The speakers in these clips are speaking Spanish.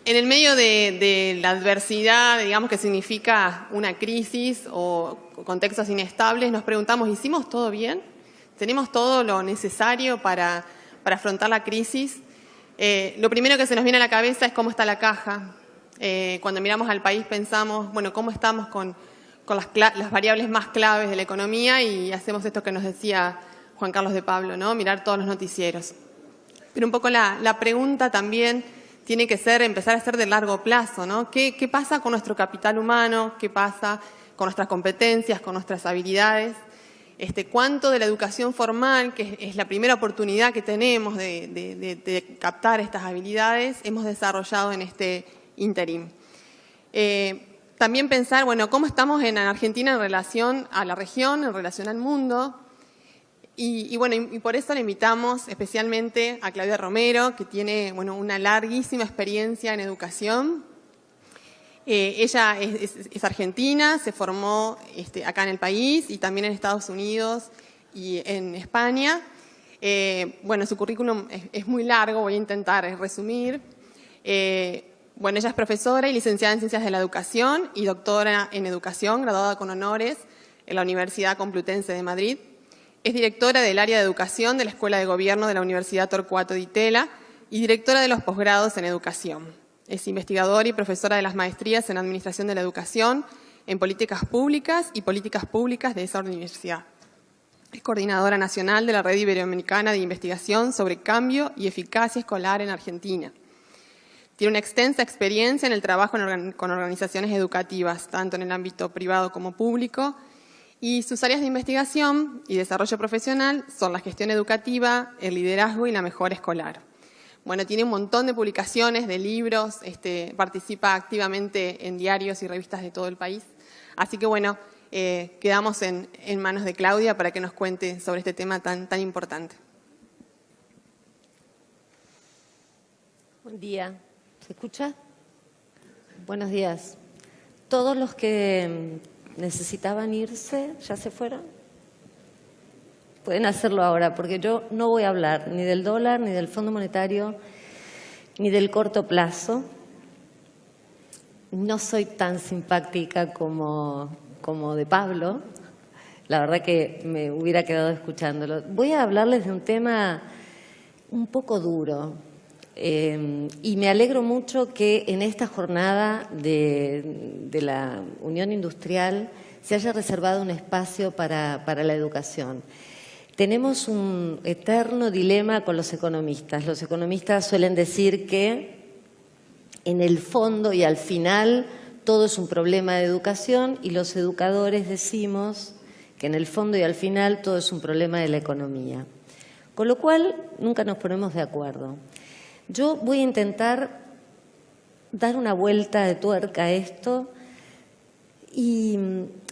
En el medio de la adversidad, digamos que significa una crisis o contextos inestables, nos preguntamos, ¿hicimos todo bien? ¿Tenemos todo lo necesario para afrontar la crisis? Lo primero que se nos viene a la cabeza es cómo está la caja. Cuando miramos al país pensamos, bueno, ¿cómo estamos con las variables más claves de la economía? Y hacemos esto que nos decía Juan Carlos de Pablo, ¿no? Mirar todos los noticieros. Pero un poco la pregunta también tiene que ser empezar a ser de largo plazo, ¿no? ¿Qué pasa con nuestro capital humano? ¿Qué pasa con nuestras competencias, con nuestras habilidades? ¿Cuánto de la educación formal, que es la primera oportunidad que tenemos de captar estas habilidades, hemos desarrollado en este interim? También pensar, bueno, cómo estamos en Argentina en relación a la región, en relación al mundo. Y por eso le invitamos especialmente a Claudia Romero, que tiene una larguísima experiencia en educación. Ella es argentina, se formó acá en el país y también en Estados Unidos y en España. Su currículum es muy largo, voy a intentar resumir. Ella es profesora y licenciada en Ciencias de la Educación y doctora en Educación, graduada con honores en la Universidad Complutense de Madrid. Es directora del área de educación de la Escuela de Gobierno de la Universidad Torcuato Di Tella y directora de los posgrados en educación. Es investigadora y profesora de las maestrías en Administración de la Educación, en Políticas Públicas y Políticas Públicas de esa universidad. Es coordinadora nacional de la Red Iberoamericana de Investigación sobre Cambio y Eficacia Escolar en Argentina. Tiene una extensa experiencia en el trabajo con organizaciones educativas, tanto en el ámbito privado como público, y sus áreas de investigación y desarrollo profesional son la gestión educativa, el liderazgo y la mejora escolar. Tiene un montón de publicaciones, de libros, participa activamente en diarios y revistas de todo el país. Así que quedamos en manos de Claudia para que nos cuente sobre este tema tan importante. Buen día. ¿Se escucha? Buenos días. Todos los que necesitaban irse, ¿ya se fueron? Pueden hacerlo ahora, porque yo no voy a hablar ni del dólar, ni del Fondo Monetario, ni del corto plazo. No soy tan simpática como de Pablo. La verdad que me hubiera quedado escuchándolo. Voy a hablarles de un tema un poco duro. Y me alegro mucho que en esta jornada de la Unión Industrial se haya reservado un espacio para la educación. Tenemos un eterno dilema con los economistas. Los economistas suelen decir que en el fondo y al final todo es un problema de educación, y los educadores decimos que en el fondo y al final todo es un problema de la economía. Con lo cual nunca nos ponemos de acuerdo. Yo voy a intentar dar una vuelta de tuerca a esto y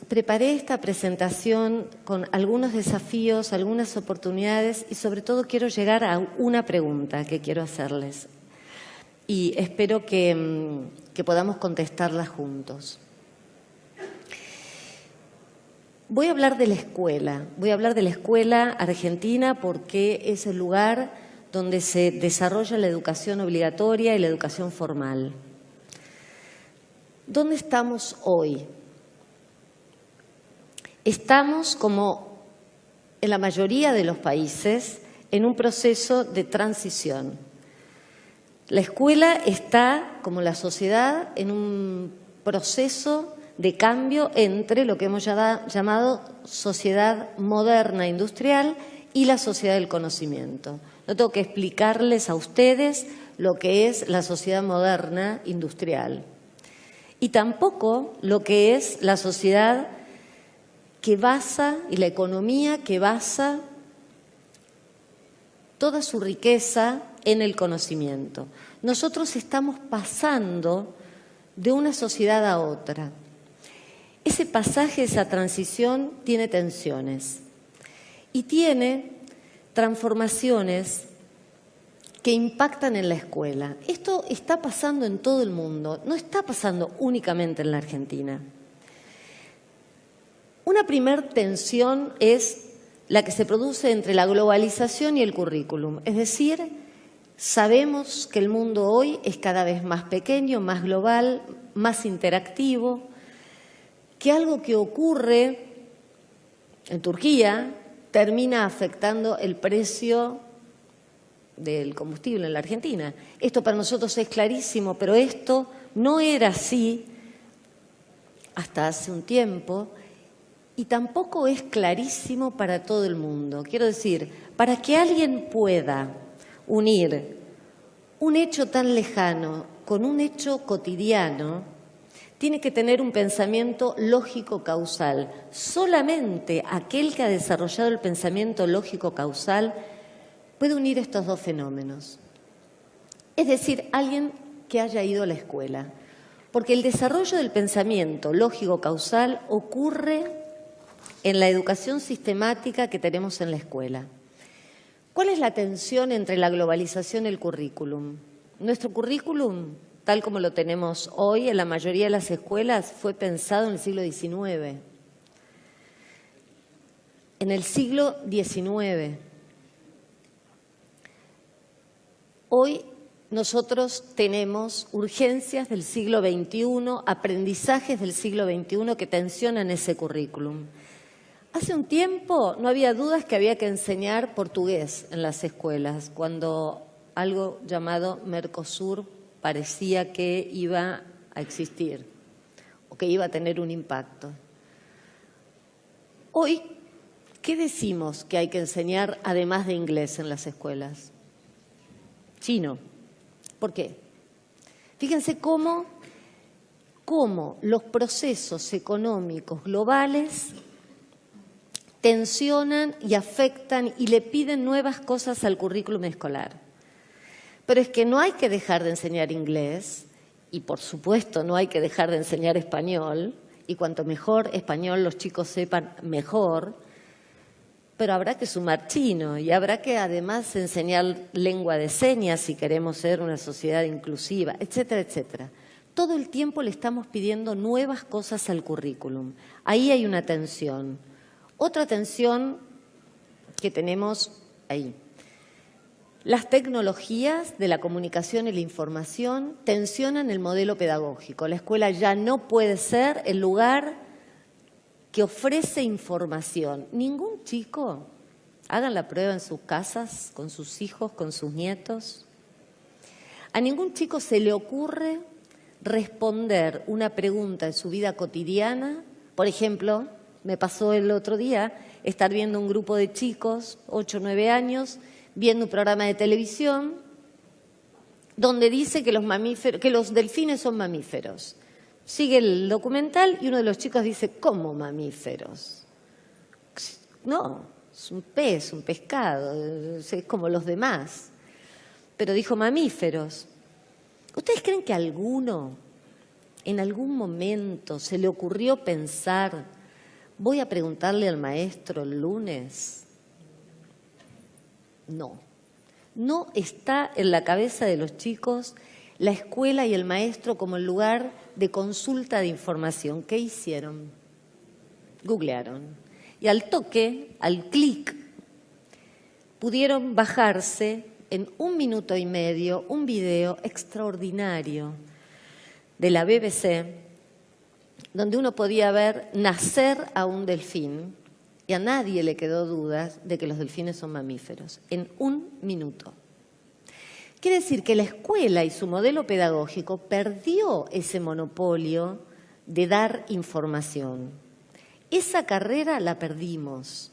preparé esta presentación con algunos desafíos, algunas oportunidades y sobre todo quiero llegar a una pregunta que quiero hacerles y espero que podamos contestarla juntos. Voy a hablar de la escuela argentina porque es el lugar donde se desarrolla la educación obligatoria y la educación formal. ¿Dónde estamos hoy? Estamos, como en la mayoría de los países, en un proceso de transición. La escuela está, como la sociedad, en un proceso de cambio entre lo que hemos llamado sociedad moderna industrial y la sociedad del conocimiento. No tengo que explicarles a ustedes lo que es la sociedad moderna industrial y tampoco lo que es la sociedad que basa y la economía que basa toda su riqueza en el conocimiento. Nosotros estamos pasando de una sociedad a otra. Ese pasaje, esa transición tiene tensiones y tiene transformaciones que impactan en la escuela. Esto está pasando en todo el mundo, no está pasando únicamente en la Argentina. Una primer tensión es la que se produce entre la globalización y el currículum, es decir, Sabemos que el mundo hoy es cada vez más pequeño, más global, más interactivo, que algo que ocurre en Turquía termina afectando el precio del combustible en la Argentina. Esto para nosotros es clarísimo, pero esto no era así hasta hace un tiempo y tampoco es clarísimo para todo el mundo. Quiero decir, para que alguien pueda unir un hecho tan lejano con un hecho cotidiano, tiene que tener un pensamiento lógico-causal. Solamente aquel que ha desarrollado el pensamiento lógico-causal puede unir estos dos fenómenos. Es decir, alguien que haya ido a la escuela. Porque el desarrollo del pensamiento lógico-causal ocurre en la educación sistemática que tenemos en la escuela. ¿Cuál es la tensión entre la globalización y el currículum? Nuestro currículum, tal como lo tenemos hoy en la mayoría de las escuelas, fue pensado en el siglo XIX. En el siglo XIX. Hoy nosotros tenemos urgencias del siglo XXI, aprendizajes del siglo XXI que tensionan ese currículum. Hace un tiempo no había dudas que había que enseñar portugués en las escuelas, cuando algo llamado Mercosur parecía que iba a existir o que iba a tener un impacto. Hoy, ¿qué decimos que hay que enseñar además de inglés en las escuelas? Chino. ¿Por qué? Fíjense cómo los procesos económicos globales tensionan y afectan y le piden nuevas cosas al currículum escolar. Pero es que no hay que dejar de enseñar inglés y, por supuesto, no hay que dejar de enseñar español, y cuanto mejor español los chicos sepan, mejor, pero habrá que sumar chino y habrá que además enseñar lengua de señas si queremos ser una sociedad inclusiva, etcétera, etcétera. Todo el tiempo le estamos pidiendo nuevas cosas al currículum. Ahí hay una tensión. Otra tensión que tenemos ahí. Las tecnologías de la comunicación y la información tensionan el modelo pedagógico. La escuela ya no puede ser el lugar que ofrece información. Ningún chico, hagan la prueba en sus casas, con sus hijos, con sus nietos. A ningún chico se le ocurre responder una pregunta de su vida cotidiana. Por ejemplo, me pasó el otro día estar viendo un grupo de chicos, 8 o 9 años, viendo un programa de televisión donde dice que los delfines son mamíferos. Sigue el documental y uno de los chicos dice, ¿cómo mamíferos? No, es un pez, un pescado, es como los demás. Pero dijo mamíferos. ¿Ustedes creen que a alguno, en algún momento, se le ocurrió pensar, voy a preguntarle al maestro el lunes? No. No está en la cabeza de los chicos la escuela y el maestro como el lugar de consulta de información. ¿Qué hicieron? Googlearon. Y al toque, al clic, pudieron bajarse en 1 minuto y medio un video extraordinario de la BBC, donde uno podía ver nacer a un delfín y a nadie le quedó dudas de que los delfines son mamíferos, en 1 minuto. Quiere decir que la escuela y su modelo pedagógico perdió ese monopolio de dar información. Esa carrera la perdimos.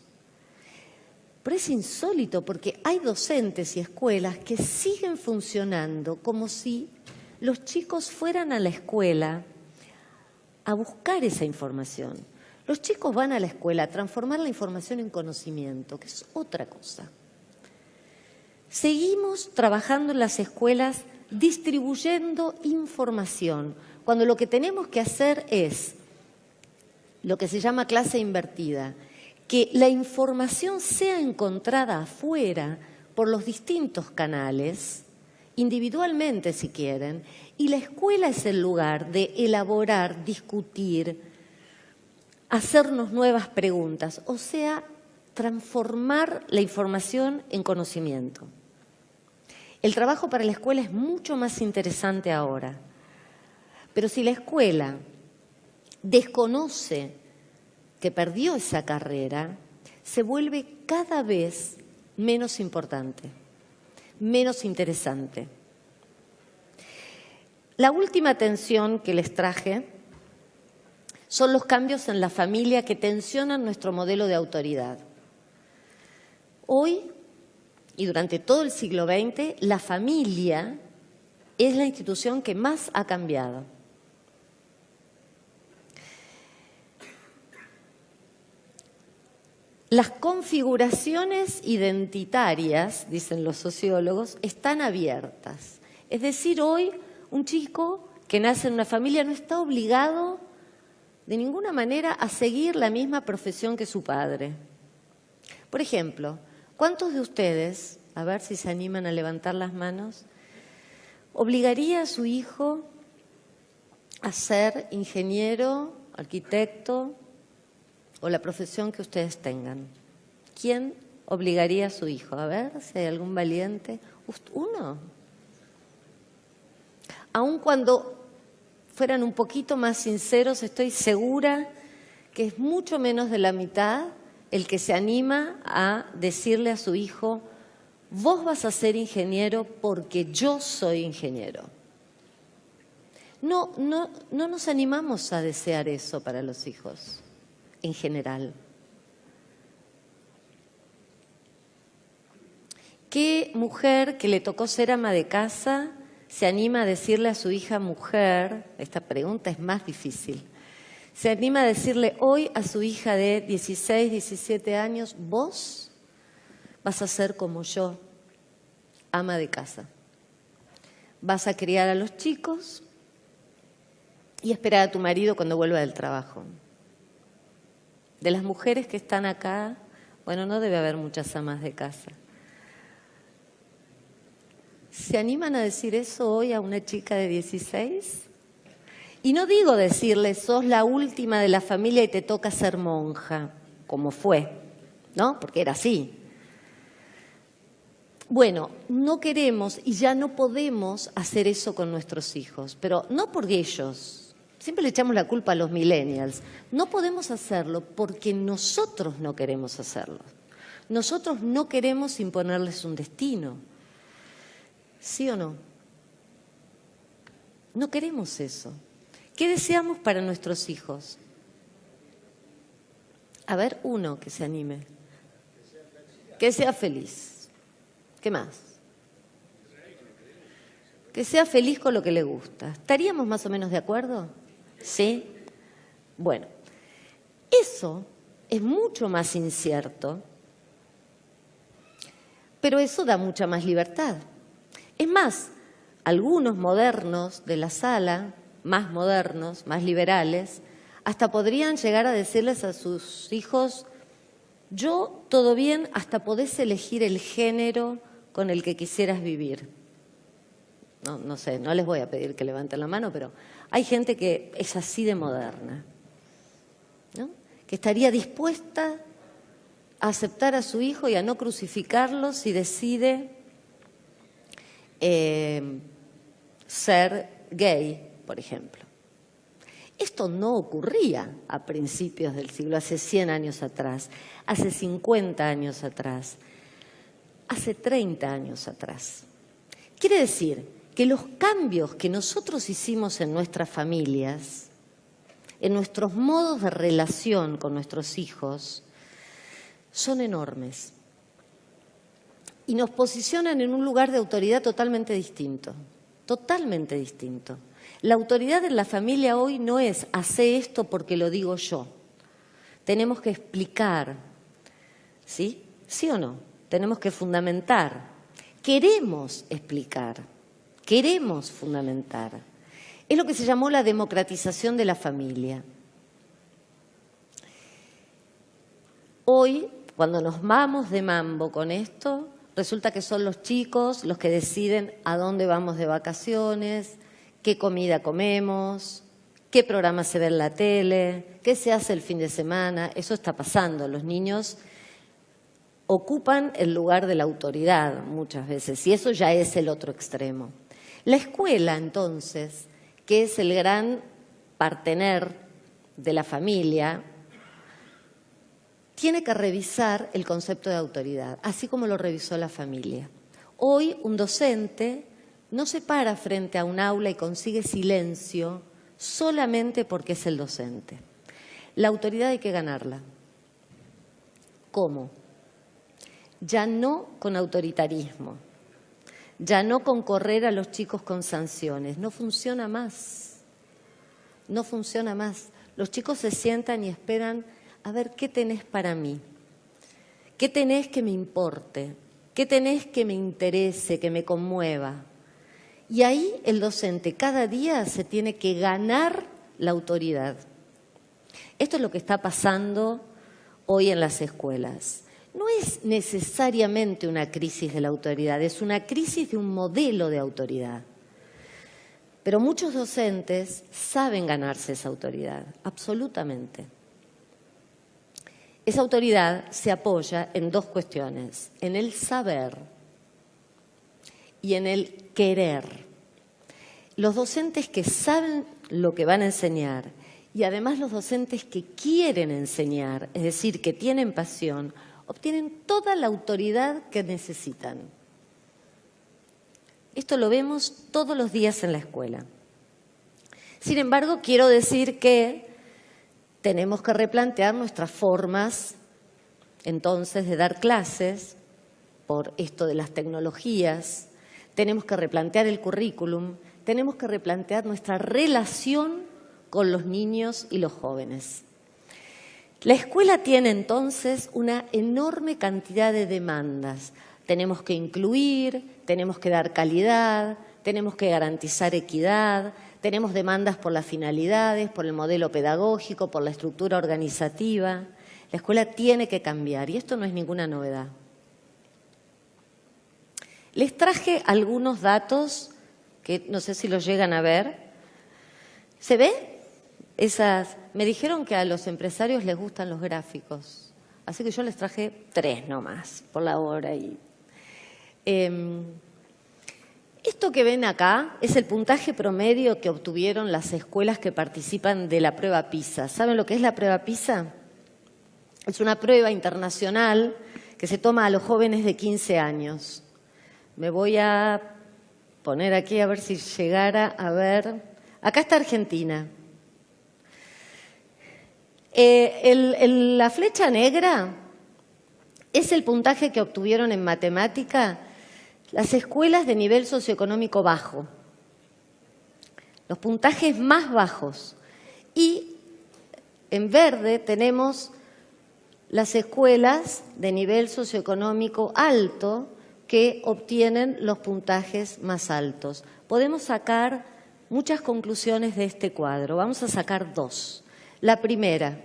Pero es insólito porque hay docentes y escuelas que siguen funcionando como si los chicos fueran a la escuela a buscar esa información. Los chicos van a la escuela a transformar la información en conocimiento, que es otra cosa. Seguimos trabajando en las escuelas distribuyendo información, cuando lo que tenemos que hacer es lo que se llama clase invertida, que la información sea encontrada afuera por los distintos canales, individualmente si quieren, y la escuela es el lugar de elaborar, discutir, hacernos nuevas preguntas, o sea, transformar la información en conocimiento. El trabajo para la escuela es mucho más interesante ahora. Pero si la escuela desconoce que perdió esa carrera, se vuelve cada vez menos importante, menos interesante. La última tensión que les traje son los cambios en la familia que tensionan nuestro modelo de autoridad. Hoy, y durante todo el siglo XX, la familia es la institución que más ha cambiado. Las configuraciones identitarias, dicen los sociólogos, están abiertas. Es decir, hoy un chico que nace en una familia no está obligado de ninguna manera a seguir la misma profesión que su padre. Por ejemplo, ¿cuántos de ustedes, a ver si se animan a levantar las manos, obligaría a su hijo a ser ingeniero, arquitecto o la profesión que ustedes tengan? ¿Quién obligaría a su hijo? A ver si hay algún valiente. ¿Uno? Aun cuando fueran un poquito más sinceros, estoy segura que es mucho menos de la mitad el que se anima a decirle a su hijo: vos vas a ser ingeniero porque yo soy ingeniero. No nos animamos a desear eso para los hijos, en general. ¿Qué mujer que le tocó ser ama de casa se anima a decirle a su hija mujer? Esta pregunta es más difícil. Se anima a decirle hoy a su hija de 16, 17 años: vos vas a ser como yo, ama de casa. Vas a criar a los chicos y esperar a tu marido cuando vuelva del trabajo. De las mujeres que están acá, bueno, no debe haber muchas amas de casa. ¿Se animan a decir eso hoy a una chica de 16? Y no digo decirle: sos la última de la familia y te toca ser monja, como fue, ¿no? Porque era así. Bueno, no queremos y ya no podemos hacer eso con nuestros hijos, pero no por ellos. Siempre le echamos la culpa a los millennials. No podemos hacerlo porque nosotros no queremos hacerlo. Nosotros no queremos imponerles un destino. ¿Sí o no? No queremos eso. ¿Qué deseamos para nuestros hijos? A ver, uno que se anime. Que sea feliz. ¿Qué más? Que sea feliz con lo que le gusta. ¿Estaríamos más o menos de acuerdo? ¿Sí? Bueno, eso es mucho más incierto, pero eso da mucha más libertad. Es más, algunos modernos de la sala, más modernos, más liberales, hasta podrían llegar a decirles a sus hijos: yo, todo bien, hasta podés elegir el género con el que quisieras vivir. No sé, no les voy a pedir que levanten la mano, pero hay gente que es así de moderna, ¿no? Que estaría dispuesta a aceptar a su hijo y a no crucificarlo si decide ser gay, por ejemplo. Esto no ocurría a principios del siglo, hace 100 años atrás, hace 50 años atrás, hace 30 años atrás. Quiere decir que los cambios que nosotros hicimos en nuestras familias, en nuestros modos de relación con nuestros hijos, son enormes y nos posicionan en un lugar de autoridad totalmente distinto, totalmente distinto. La autoridad en la familia hoy no es: hace esto porque lo digo yo. Tenemos que explicar, ¿sí? ¿Sí o no? Tenemos que fundamentar. Queremos explicar, queremos fundamentar. Es lo que se llamó la democratización de la familia. Hoy, cuando nos vamos de mambo con esto, resulta que son los chicos los que deciden a dónde vamos de vacaciones, qué comida comemos, qué programa se ve en la tele, qué se hace el fin de semana. Eso está pasando. Los niños ocupan el lugar de la autoridad muchas veces, y eso ya es el otro extremo. La escuela, entonces, que es el gran partener de la familia, tiene que revisar el concepto de autoridad, así como lo revisó la familia. Hoy un docente no se para frente a un aula y consigue silencio solamente porque es el docente. La autoridad hay que ganarla. ¿Cómo? Ya no con autoritarismo, ya no con correr a los chicos con sanciones. No funciona más, no funciona más. Los chicos se sientan y esperan a ver qué tenés para mí, qué tenés que me importe, qué tenés que me interese, que me conmueva. Y ahí el docente cada día se tiene que ganar la autoridad. Esto es lo que está pasando hoy en las escuelas. No es necesariamente una crisis de la autoridad, es una crisis de un modelo de autoridad. Pero muchos docentes saben ganarse esa autoridad, absolutamente. Esa autoridad se apoya en dos cuestiones, en el saber y en el querer. Los docentes que saben lo que van a enseñar y además los docentes que quieren enseñar, es decir, que tienen pasión, obtienen toda la autoridad que necesitan. Esto lo vemos todos los días en la escuela. Sin embargo, quiero decir que tenemos que replantear nuestras formas, entonces, de dar clases por esto de las tecnologías. Tenemos que replantear el currículum, tenemos que replantear nuestra relación con los niños y los jóvenes. La escuela tiene entonces una enorme cantidad de demandas. Tenemos que incluir, tenemos que dar calidad, tenemos que garantizar equidad, tenemos demandas por las finalidades, por el modelo pedagógico, por la estructura organizativa. La escuela tiene que cambiar y esto no es ninguna novedad. Les traje algunos datos que no sé si los llegan a ver. ¿Se ve? Me dijeron que a los empresarios les gustan los gráficos, así que yo les traje 3 nomás por la hora. Esto que ven acá es el puntaje promedio que obtuvieron las escuelas que participan de la prueba PISA. ¿Saben lo que es la prueba PISA? Es una prueba internacional que se toma a los jóvenes de 15 años. Me voy a poner aquí a ver si llegara a ver. Acá está Argentina. La flecha negra es el puntaje que obtuvieron en matemática las escuelas de nivel socioeconómico bajo, los puntajes más bajos. Y en verde tenemos las escuelas de nivel socioeconómico alto que obtienen los puntajes más altos. Podemos sacar muchas conclusiones de este cuadro. Vamos a sacar 2. La primera,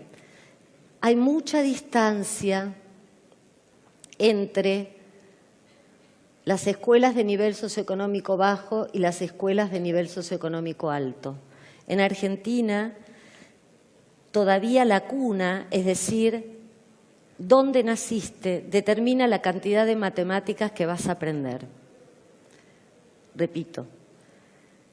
hay mucha distancia entre las escuelas de nivel socioeconómico bajo y las escuelas de nivel socioeconómico alto. En Argentina, todavía la cuna, es decir, dónde naciste, determina la cantidad de matemáticas que vas a aprender. Repito,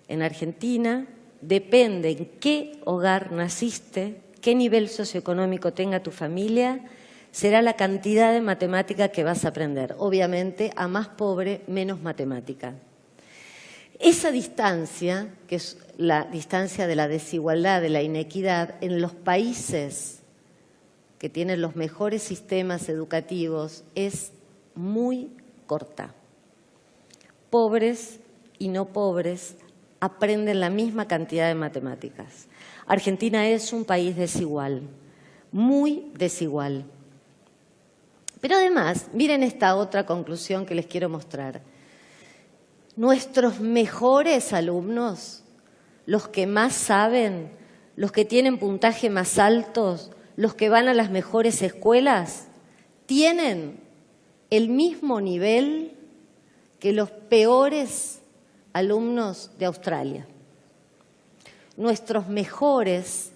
en Argentina depende en qué hogar naciste, qué nivel socioeconómico tenga tu familia, será la cantidad de matemática que vas a aprender. Obviamente, a más pobre, menos matemática. Esa distancia, que es la distancia de la desigualdad, de la inequidad, en los países que tienen los mejores sistemas educativos, es muy corta. Pobres y no pobres aprenden la misma cantidad de matemáticas. Argentina es un país desigual, muy desigual. Pero además, miren esta otra conclusión que les quiero mostrar. Nuestros mejores alumnos, los que más saben, los que tienen puntaje más altos, los que van a las mejores escuelas, tienen el mismo nivel que los peores alumnos de Australia. Nuestros mejores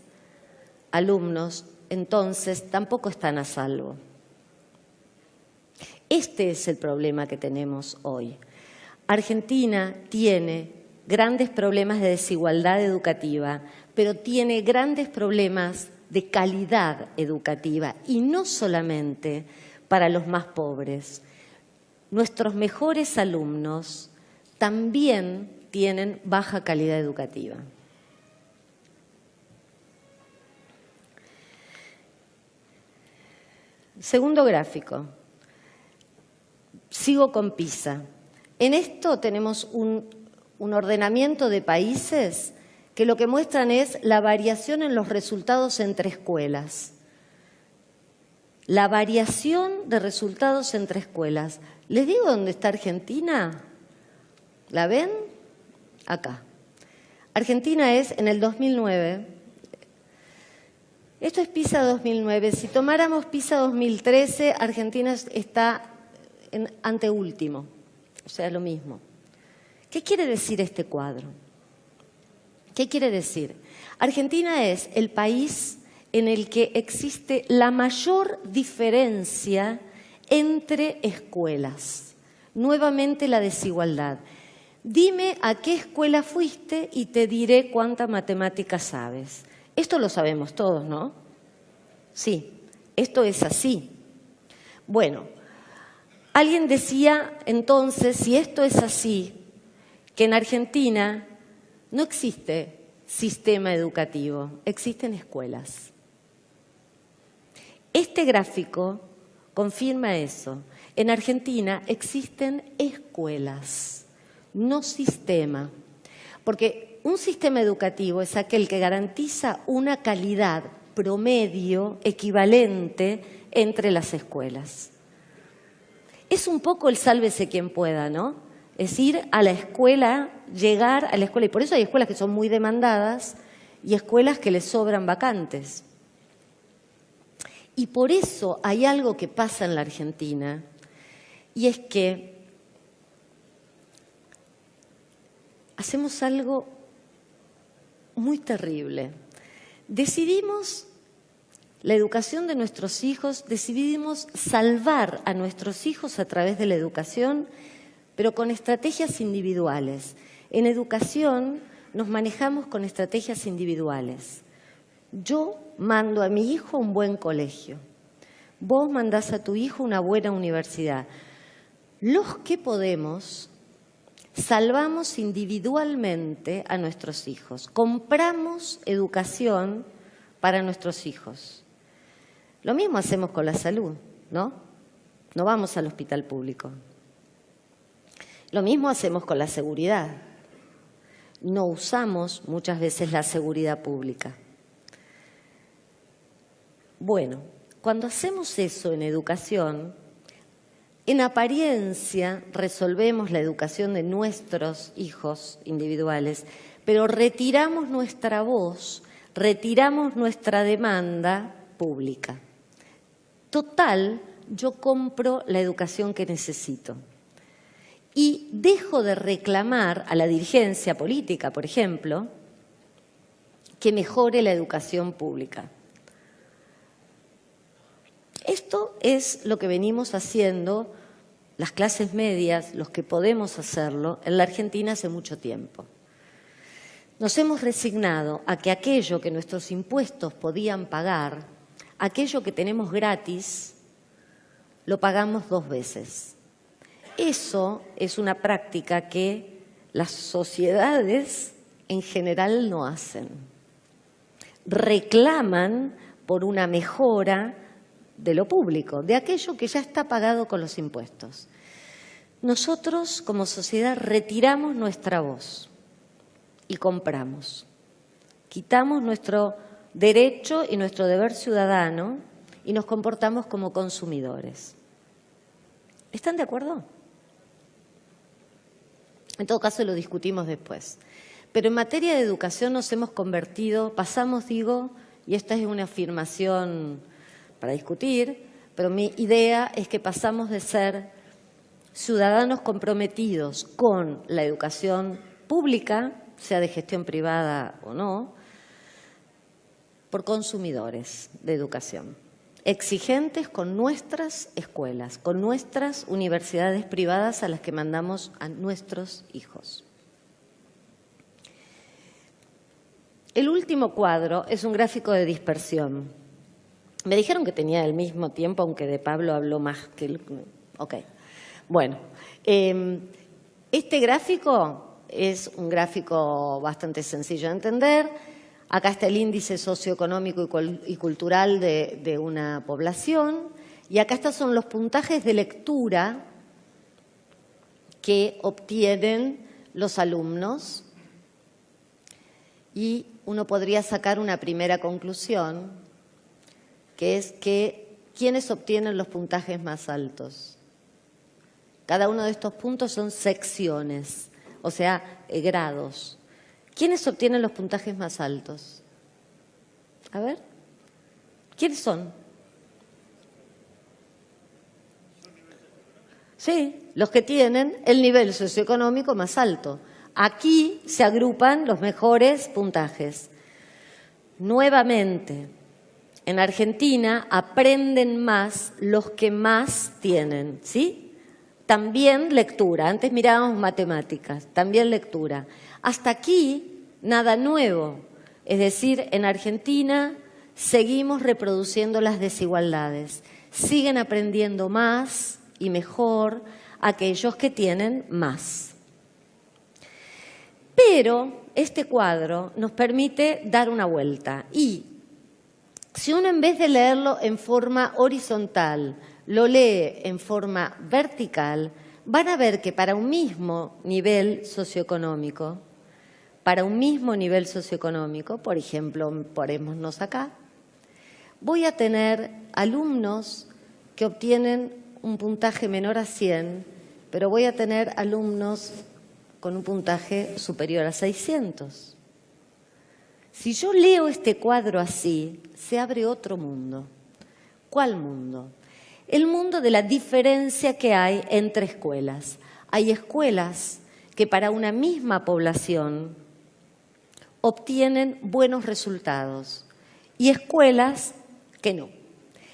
alumnos, entonces, tampoco están a salvo. Este es el problema que tenemos hoy. Argentina tiene grandes problemas de desigualdad educativa, pero tiene grandes problemas de calidad educativa, y no solamente para los más pobres. Nuestros mejores alumnos también tienen baja calidad educativa. Segundo gráfico. Sigo con PISA. En esto tenemos un ordenamiento de países que lo que muestran es la variación en los resultados entre escuelas. La variación de resultados entre escuelas. ¿Les digo dónde está Argentina? ¿La ven? Acá. Argentina es en el 2009. Esto es PISA 2009. Si tomáramos PISA 2013, Argentina está en anteúltimo. O sea, lo mismo. ¿Qué quiere decir este cuadro? ¿Qué quiere decir? Argentina es el país en el que existe la mayor diferencia entre escuelas. Nuevamente la desigualdad. Dime a qué escuela fuiste y te diré cuánta matemática sabes. Esto lo sabemos todos, ¿no? Sí, esto es así. Bueno, alguien decía entonces, si esto es así, que en Argentina no existe sistema educativo, existen escuelas. Este gráfico confirma eso. En Argentina existen escuelas, no sistema. Porque un sistema educativo es aquel que garantiza una calidad promedio equivalente entre las escuelas. Es un poco el sálvese quien pueda, ¿no? Es ir a la escuela, llegar a la escuela. Y por eso hay escuelas que son muy demandadas y escuelas que les sobran vacantes. Y por eso hay algo que pasa en la Argentina, y es que hacemos algo muy terrible. Decidimos la educación de nuestros hijos, decidimos salvar a nuestros hijos a través de la educación, pero con estrategias individuales. En educación nos manejamos con estrategias individuales. Yo mando a mi hijo a un buen colegio. Vos mandás a tu hijo a una buena universidad. Los que podemos, salvamos individualmente a nuestros hijos. Compramos educación para nuestros hijos. Lo mismo hacemos con la salud, ¿no? No vamos al hospital público. Lo mismo hacemos con la seguridad. No usamos muchas veces la seguridad pública. Bueno, cuando hacemos eso en educación, en apariencia resolvemos la educación de nuestros hijos individuales, pero retiramos nuestra voz, retiramos nuestra demanda pública. Total, yo compro la educación que necesito y dejo de reclamar a la dirigencia política, por ejemplo, que mejore la educación pública. Esto es lo que venimos haciendo las clases medias, los que podemos hacerlo, en la Argentina hace mucho tiempo. Nos hemos resignado a que aquello que nuestros impuestos podían pagar, aquello que tenemos gratis, lo pagamos 2 veces. Eso es una práctica que las sociedades en general no hacen. Reclaman por una mejora de lo público, de aquello que ya está pagado con los impuestos. Nosotros, como sociedad, retiramos nuestra voz y compramos. Quitamos nuestro derecho y nuestro deber ciudadano y nos comportamos como consumidores. ¿Están de acuerdo? En todo caso, lo discutimos después. Pero en materia de educación nos hemos convertido, pasamos, digo, y esta es una afirmación para discutir, pero mi idea es que pasamos de ser ciudadanos comprometidos con la educación pública, sea de gestión privada o no, por consumidores de educación. exigentes con nuestras escuelas, con nuestras universidades privadas a las que mandamos a nuestros hijos. El último cuadro es un gráfico de dispersión. Me dijeron que tenía el mismo tiempo, aunque de Pablo habló más que el... Ok. Bueno, este gráfico es un gráfico bastante sencillo de entender. Acá está el índice socioeconómico y cultural de una población. Y acá estos son los puntajes de lectura que obtienen los alumnos. Y uno podría sacar una primera conclusión, que es que ¿quiénes obtienen los puntajes más altos? Cada uno de estos puntos son secciones, o sea, grados. ¿Quiénes obtienen los puntajes más altos? A ver, ¿quiénes son? Sí, los que tienen el nivel socioeconómico más alto. Aquí se agrupan los mejores puntajes. Nuevamente, en Argentina aprenden más los que más tienen, ¿sí? También lectura. Antes mirábamos matemáticas, también lectura. Hasta aquí, nada nuevo. Es decir, en Argentina seguimos reproduciendo las desigualdades. Siguen aprendiendo más y mejor aquellos que tienen más. Pero este cuadro nos permite dar una vuelta y si uno en vez de leerlo en forma horizontal, lo lee en forma vertical, van a ver que para un mismo nivel socioeconómico, por ejemplo, ponémonos acá, voy a tener alumnos que obtienen un puntaje menor a 100, pero voy a tener alumnos con un puntaje superior a 600. Si yo leo este cuadro así, se abre otro mundo. ¿Cuál mundo? El mundo de la diferencia que hay entre escuelas. Hay escuelas que para una misma población obtienen buenos resultados y escuelas que no.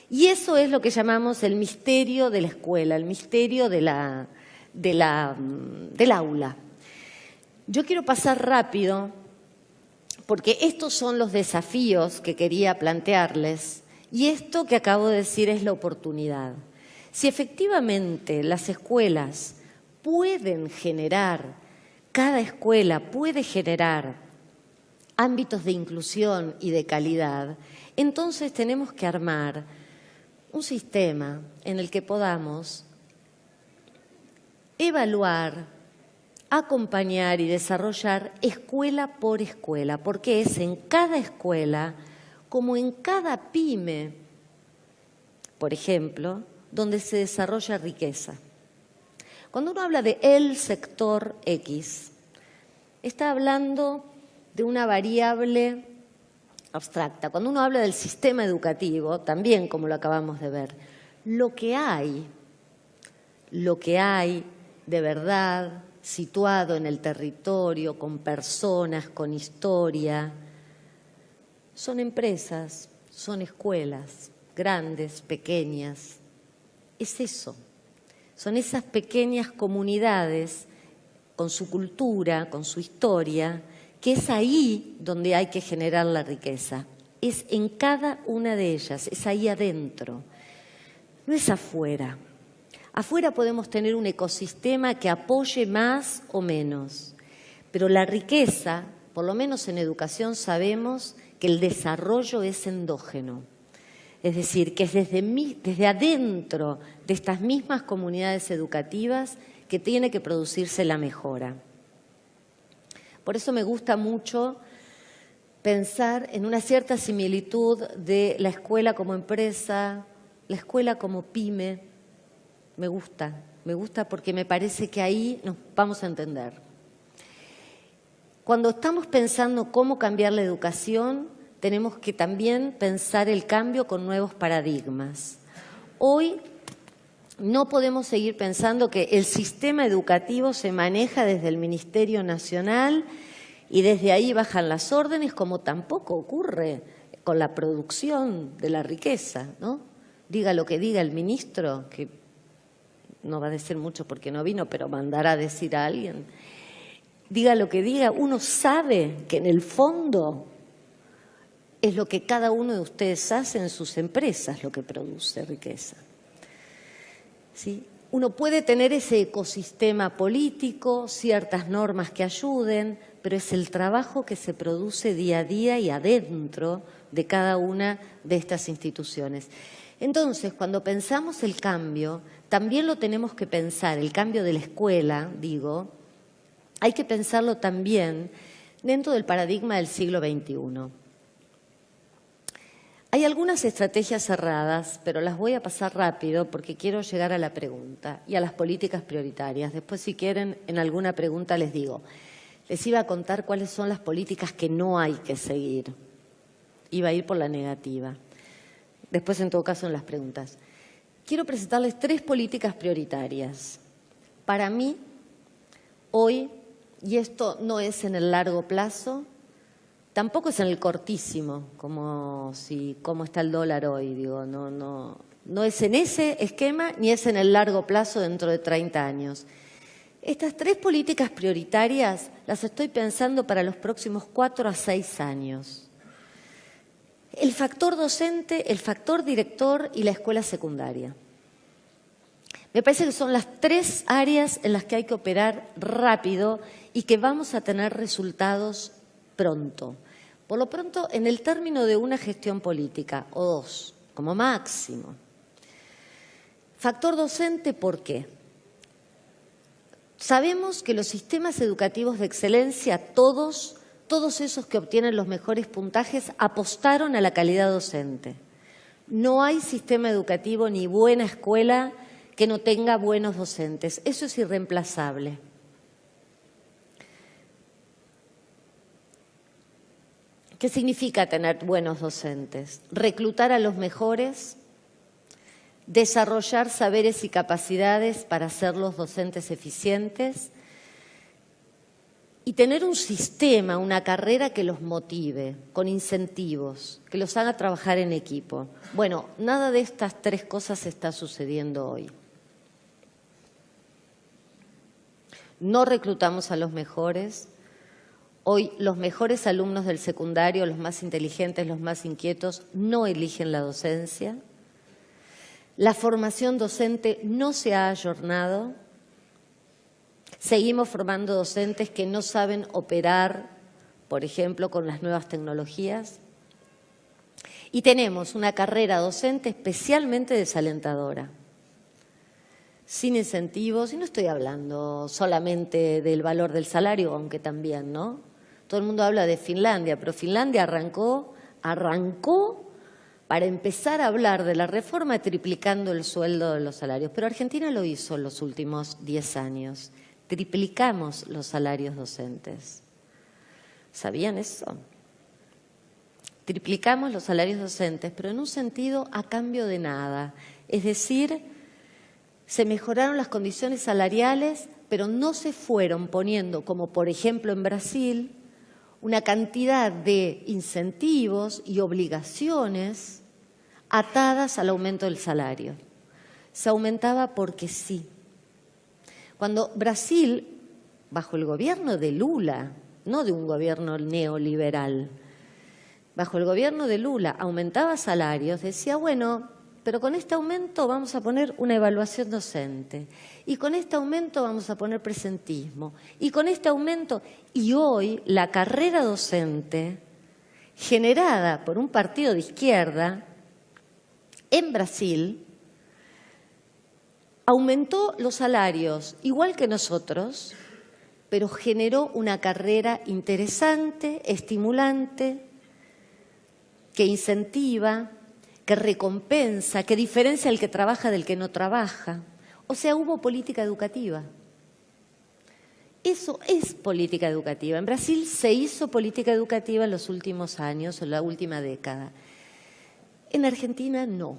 Y eso es lo que llamamos el misterio de la escuela, el misterio del aula. Yo quiero pasar rápido porque estos son los desafíos que quería plantearles y esto que acabo de decir es la oportunidad. Si efectivamente las escuelas pueden generar, cada escuela puede generar ámbitos de inclusión y de calidad, entonces tenemos que armar un sistema en el que podamos evaluar, acompañar y desarrollar escuela por escuela, porque es en cada escuela, como en cada pyme, por ejemplo, donde se desarrolla riqueza. Cuando uno habla de el sector X, está hablando de una variable abstracta. Cuando uno habla del sistema educativo, también como lo acabamos de ver, lo que hay de verdad situado en el territorio, con personas, con historia, son empresas, son escuelas, grandes, pequeñas. Es eso, son esas pequeñas comunidades con su cultura, con su historia, que es ahí donde hay que generar la riqueza. Es en cada una de ellas, es ahí adentro, no es afuera. Afuera podemos tener un ecosistema que apoye más o menos, pero la riqueza, por lo menos en educación sabemos que el desarrollo es endógeno. Es decir, que es desde adentro de estas mismas comunidades educativas que tiene que producirse la mejora. Por eso me gusta mucho pensar en una cierta similitud de la escuela como empresa, la escuela como pyme. Me gusta porque me parece que ahí nos vamos a entender. Cuando estamos pensando cómo cambiar la educación, tenemos que también pensar el cambio con nuevos paradigmas. Hoy no podemos seguir pensando que el sistema educativo se maneja desde el Ministerio Nacional y desde ahí bajan las órdenes, como tampoco ocurre con la producción de la riqueza, ¿no? diga lo que diga el ministro, que no va a decir mucho porque no vino, pero mandará a decir a alguien, diga lo que diga, uno sabe que en el fondo es lo que cada uno de ustedes hace en sus empresas, lo que produce riqueza. ¿Sí? Uno puede tener ese ecosistema político, ciertas normas que ayuden, pero es el trabajo que se produce día a día y adentro de cada una de estas instituciones. Entonces, cuando pensamos el cambio, también lo tenemos que pensar, el cambio de la escuela, digo, hay que pensarlo también dentro del paradigma del siglo XXI. Hay algunas estrategias cerradas, pero las voy a pasar rápido porque quiero llegar a la pregunta y a las políticas prioritarias. Después, si quieren, en alguna pregunta les digo. Les iba a contar cuáles son las políticas que no hay que seguir. Iba a ir por la negativa. Después, en todo caso, en las preguntas. Quiero presentarles 3 políticas prioritarias. Para mí, hoy, y esto no es en el largo plazo, tampoco es en el cortísimo, como está el dólar hoy, digo, no es en ese esquema ni es en el largo plazo dentro de 30 años. Estas 3 políticas prioritarias las estoy pensando para los próximos 4 a 6 años. El factor docente, el factor director y la escuela secundaria. Me parece que son las 3 áreas en las que hay que operar rápido y que vamos a tener resultados pronto. Por lo pronto, en el término de una gestión política, o 2, como máximo. Factor docente, ¿por qué? Sabemos que los sistemas educativos de excelencia, todos esos que obtienen los mejores puntajes, apostaron a la calidad docente. No hay sistema educativo ni buena escuela que no tenga buenos docentes. Eso es irreemplazable. ¿Qué significa tener buenos docentes? Reclutar a los mejores, desarrollar saberes y capacidades para ser los docentes eficientes y tener un sistema, una carrera que los motive, con incentivos, que los haga trabajar en equipo. Bueno, nada de estas 3 cosas está sucediendo hoy. No reclutamos a los mejores. Hoy los mejores alumnos del secundario, los más inteligentes, los más inquietos, no eligen la docencia. La formación docente no se ha ayornado. Seguimos formando docentes que no saben operar, por ejemplo, con las nuevas tecnologías. Y tenemos una carrera docente especialmente desalentadora, sin incentivos, y no estoy hablando solamente del valor del salario, aunque también, ¿no? Todo el mundo habla de Finlandia, pero Finlandia arrancó para empezar a hablar de la reforma triplicando el sueldo de los salarios. Pero Argentina lo hizo en los últimos 10 años. Triplicamos los salarios docentes. ¿Sabían eso? Triplicamos los salarios docentes, pero en un sentido a cambio de nada. Es decir, se mejoraron las condiciones salariales, pero no se fueron poniendo, como por ejemplo en Brasil, una cantidad de incentivos y obligaciones atadas al aumento del salario. Se aumentaba porque sí. Cuando Brasil, bajo el gobierno de Lula, no de un gobierno neoliberal, bajo el gobierno de Lula aumentaba salarios, decía, bueno, pero con este aumento vamos a poner una evaluación docente y con este aumento vamos a poner presentismo y con este aumento, y hoy la carrera docente generada por un partido de izquierda en Brasil aumentó los salarios igual que nosotros, pero generó una carrera interesante, estimulante, que incentiva, que recompensa, que diferencia el que trabaja del que no trabaja. O sea, hubo política educativa. Eso es política educativa. En Brasil se hizo política educativa en los últimos años, en la última década. En Argentina no.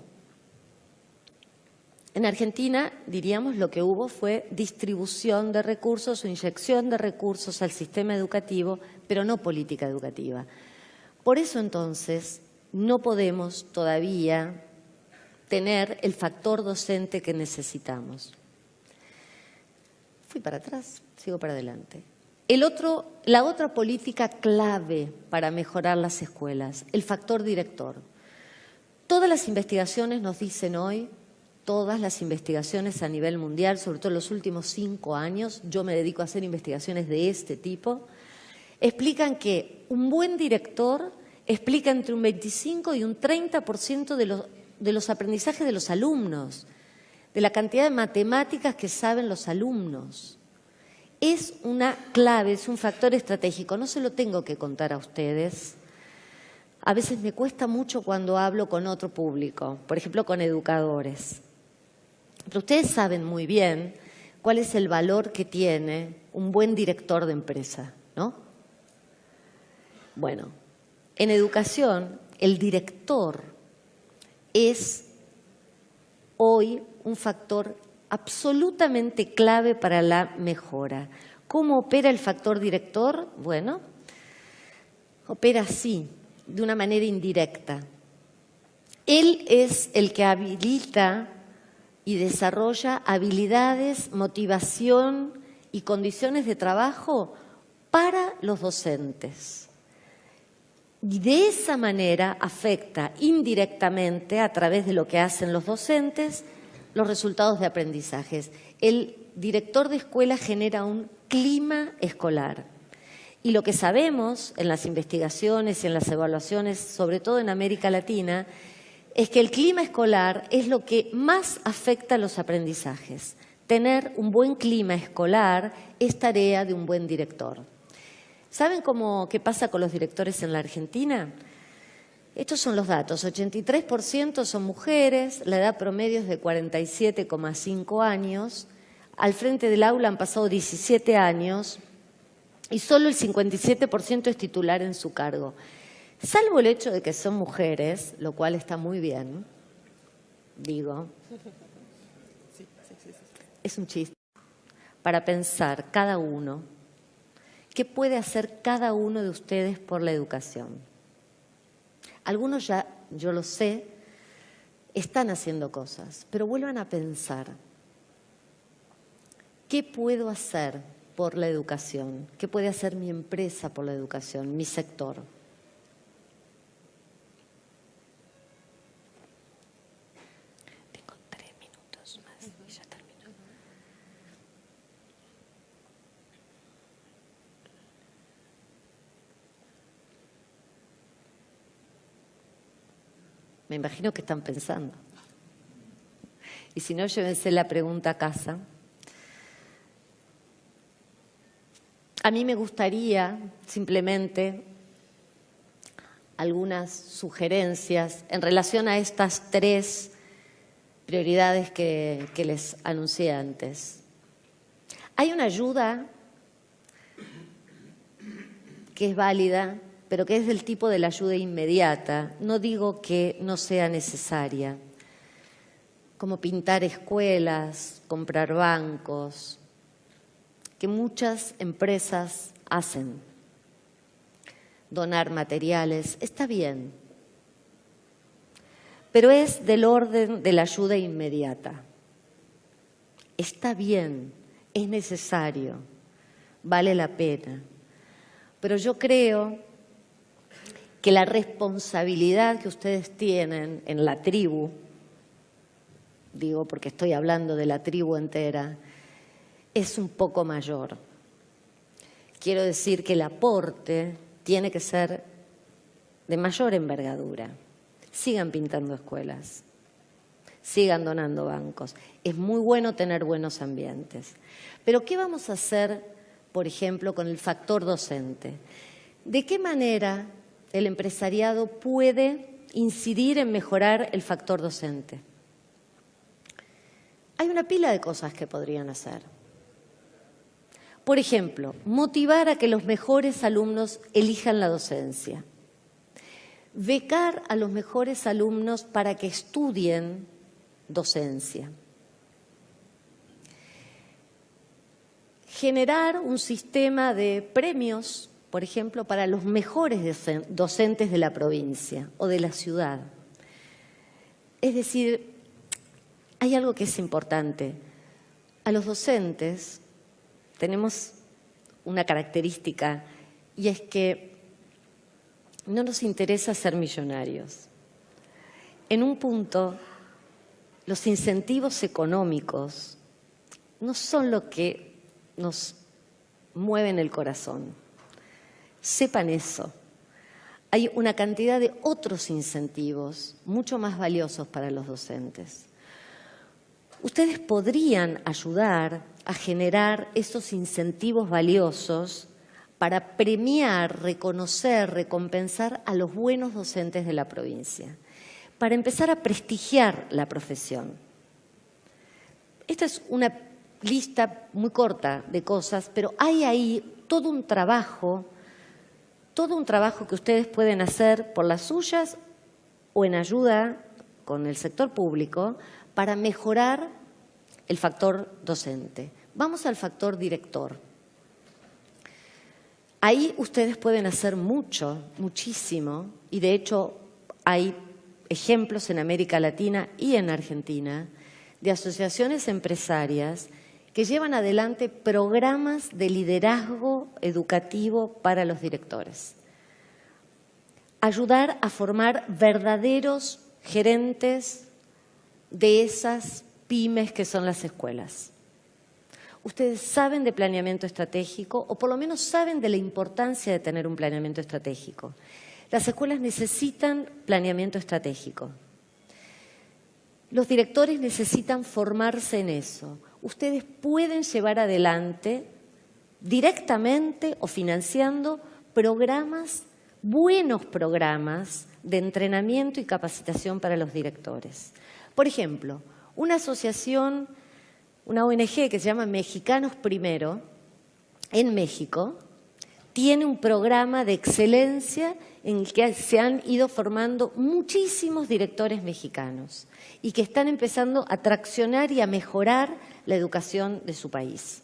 En Argentina, diríamos, lo que hubo fue distribución de recursos o inyección de recursos al sistema educativo, pero no política educativa. Por eso, entonces, no podemos todavía tener el factor docente que necesitamos. Fui para atrás, sigo para adelante. La otra política clave para mejorar las escuelas, el factor director. Todas las investigaciones nos dicen hoy, todas las investigaciones a nivel mundial, sobre todo en los últimos 5 años, yo me dedico a hacer investigaciones de este tipo, explican que un buen director explica entre un 25 y un 30% de los aprendizajes de los alumnos, de la cantidad de matemáticas que saben los alumnos. Es una clave, es un factor estratégico. No se lo tengo que contar a ustedes. A veces me cuesta mucho cuando hablo con otro público, por ejemplo, con educadores. Pero ustedes saben muy bien cuál es el valor que tiene un buen director de empresa, ¿no? Bueno, en educación, el director es hoy un factor absolutamente clave para la mejora. ¿Cómo opera el factor director? Bueno, opera así, de una manera indirecta. Él es el que habilita y desarrolla habilidades, motivación y condiciones de trabajo para los docentes. Y de esa manera afecta indirectamente, a través de lo que hacen los docentes, los resultados de aprendizajes. El director de escuela genera un clima escolar. Y lo que sabemos en las investigaciones y en las evaluaciones, sobre todo en América Latina, es que el clima escolar es lo que más afecta a los aprendizajes. Tener un buen clima escolar es tarea de un buen director. ¿Saben qué pasa con los directores en la Argentina? Estos son los datos. 83% son mujeres, la edad promedio es de 47,5 años. Al frente del aula han pasado 17 años y solo el 57% es titular en su cargo. Salvo el hecho de que son mujeres, lo cual está muy bien, digo, es un chiste, para pensar cada uno, ¿qué puede hacer cada uno de ustedes por la educación? Algunos ya, yo lo sé, están haciendo cosas, pero vuelvan a pensar, ¿qué puedo hacer por la educación? ¿Qué puede hacer mi empresa por la educación, mi sector? Tengo 3 minutos más y ya termino. Me imagino que están pensando. Y si no, llévense la pregunta a casa. A mí me gustaría simplemente algunas sugerencias en relación a estas 3 prioridades que les anuncié antes. Hay una ayuda que es válida, pero que es del tipo de la ayuda inmediata. No digo que no sea necesaria, como pintar escuelas, comprar bancos, que muchas empresas hacen. Donar materiales, está bien, pero es del orden de la ayuda inmediata. Está bien, es necesario, vale la pena, pero yo creo que la responsabilidad que ustedes tienen en la tribu, digo porque estoy hablando de la tribu entera, es un poco mayor. Quiero decir que el aporte tiene que ser de mayor envergadura. Sigan pintando escuelas, sigan donando bancos. Es muy bueno tener buenos ambientes. Pero ¿qué vamos a hacer, por ejemplo, con el factor docente? ¿De qué manera el empresariado puede incidir en mejorar el factor docente? Hay una pila de cosas que podrían hacer. Por ejemplo, motivar a que los mejores alumnos elijan la docencia. Becar a los mejores alumnos para que estudien docencia. Generar un sistema de premios, por ejemplo, para los mejores docentes de la provincia o de la ciudad. Es decir, hay algo que es importante. A los docentes tenemos una característica y es que no nos interesa ser millonarios. En un punto, los incentivos económicos no son lo que nos mueven el corazón. Sepan eso. Hay una cantidad de otros incentivos mucho más valiosos para los docentes. Ustedes podrían ayudar a generar esos incentivos valiosos para premiar, reconocer, recompensar a los buenos docentes de la provincia, para empezar a prestigiar la profesión. Esta es una lista muy corta de cosas, pero hay ahí todo un trabajo que ustedes pueden hacer por las suyas o en ayuda con el sector público para mejorar el factor docente. Vamos al factor director. Ahí ustedes pueden hacer mucho, muchísimo, y de hecho hay ejemplos en América Latina y en Argentina de asociaciones empresarias que llevan adelante programas de liderazgo educativo para los directores. Ayudar a formar verdaderos gerentes de esas pymes que son las escuelas. Ustedes saben de planeamiento estratégico o por lo menos saben de la importancia de tener un planeamiento estratégico. Las escuelas necesitan planeamiento estratégico. Los directores necesitan formarse en eso. Ustedes pueden llevar adelante directamente o financiando programas, buenos programas de entrenamiento y capacitación para los directores. Por ejemplo, una asociación, una ONG que se llama Mexicanos Primero, en México, tiene un programa de excelencia en el que se han ido formando muchísimos directores mexicanos y que están empezando a traccionar y a mejorar la educación de su país.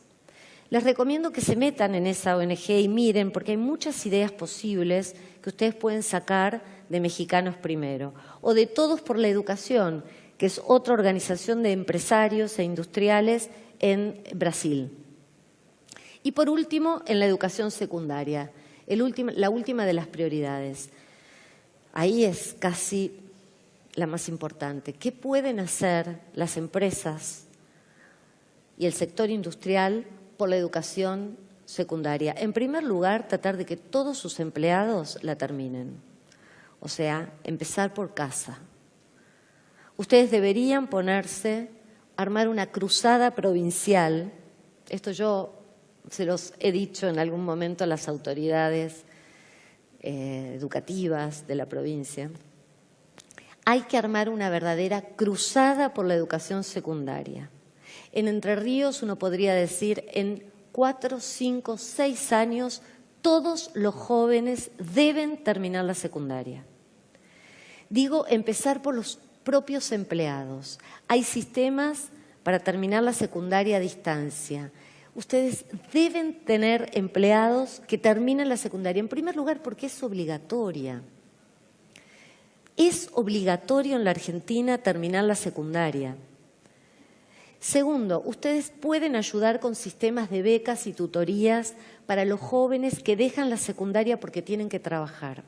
Les recomiendo que se metan en esa ONG y miren, porque hay muchas ideas posibles que ustedes pueden sacar de Mexicanos Primero o de Todos por la Educación, que es otra organización de empresarios e industriales en Brasil. Y por último, en la educación secundaria, la última de las prioridades. Ahí es casi la más importante. ¿Qué pueden hacer las empresas y el sector industrial por la educación secundaria? En primer lugar, tratar de que todos sus empleados la terminen. O sea, empezar por casa. Ustedes deberían armar una cruzada provincial. Esto yo se los he dicho en algún momento a las autoridades educativas de la provincia. Hay que armar una verdadera cruzada por la educación secundaria. En Entre Ríos uno podría decir en 4, 5, 6 años todos los jóvenes deben terminar la secundaria. Digo, empezar por los propios empleados. Hay sistemas para terminar la secundaria a distancia. Ustedes deben tener empleados que terminen la secundaria. En primer lugar, porque es obligatoria. Es obligatorio en la Argentina terminar la secundaria. Segundo, ustedes pueden ayudar con sistemas de becas y tutorías para los jóvenes que dejan la secundaria porque tienen que trabajar.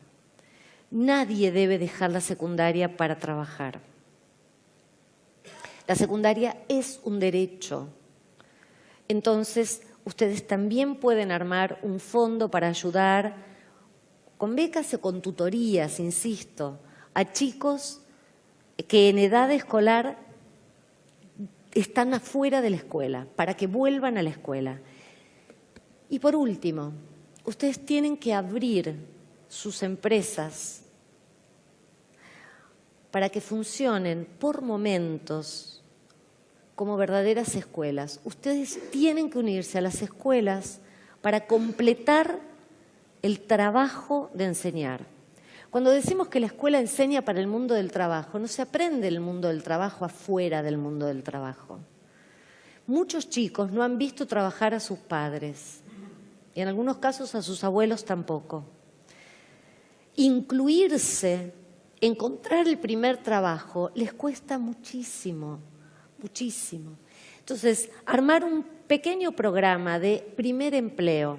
Nadie debe dejar la secundaria para trabajar. La secundaria es un derecho. Entonces, ustedes también pueden armar un fondo para ayudar con becas o con tutorías, insisto, a chicos que en edad escolar están afuera de la escuela, para que vuelvan a la escuela. Y por último, ustedes tienen que abrir sus empresas para que funcionen por momentos como verdaderas escuelas. Ustedes tienen que unirse a las escuelas para completar el trabajo de enseñar. Cuando decimos que la escuela enseña para el mundo del trabajo, no se aprende el mundo del trabajo afuera del mundo del trabajo. Muchos chicos no han visto trabajar a sus padres y en algunos casos a sus abuelos tampoco. Incluirse, encontrar el primer trabajo, les cuesta muchísimo. muchísimo. Entonces, armar un pequeño programa de primer empleo,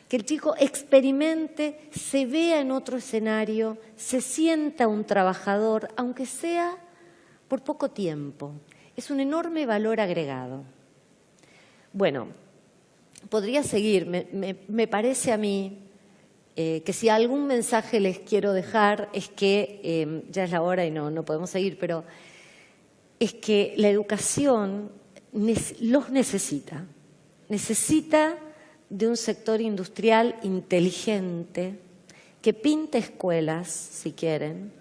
que el chico experimente, se vea en otro escenario, se sienta un trabajador, aunque sea por poco tiempo. Es un enorme valor agregado. Bueno, podría seguir. Me parece a mí que si algún mensaje les quiero dejar es que, ya es la hora y no podemos seguir, pero es que la educación los necesita. Necesita de un sector industrial inteligente que pinte escuelas, si quieren.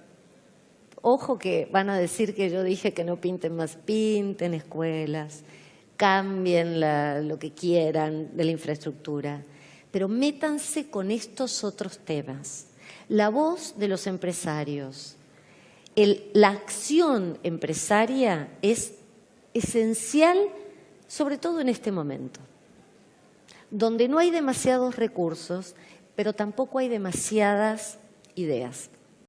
Ojo que van a decir que yo dije que no pinten más, pinten escuelas, cambien lo que quieran de la infraestructura, pero métanse con estos otros temas. La voz de los empresarios, la acción empresaria es esencial, sobre todo en este momento, donde no hay demasiados recursos, pero tampoco hay demasiadas ideas.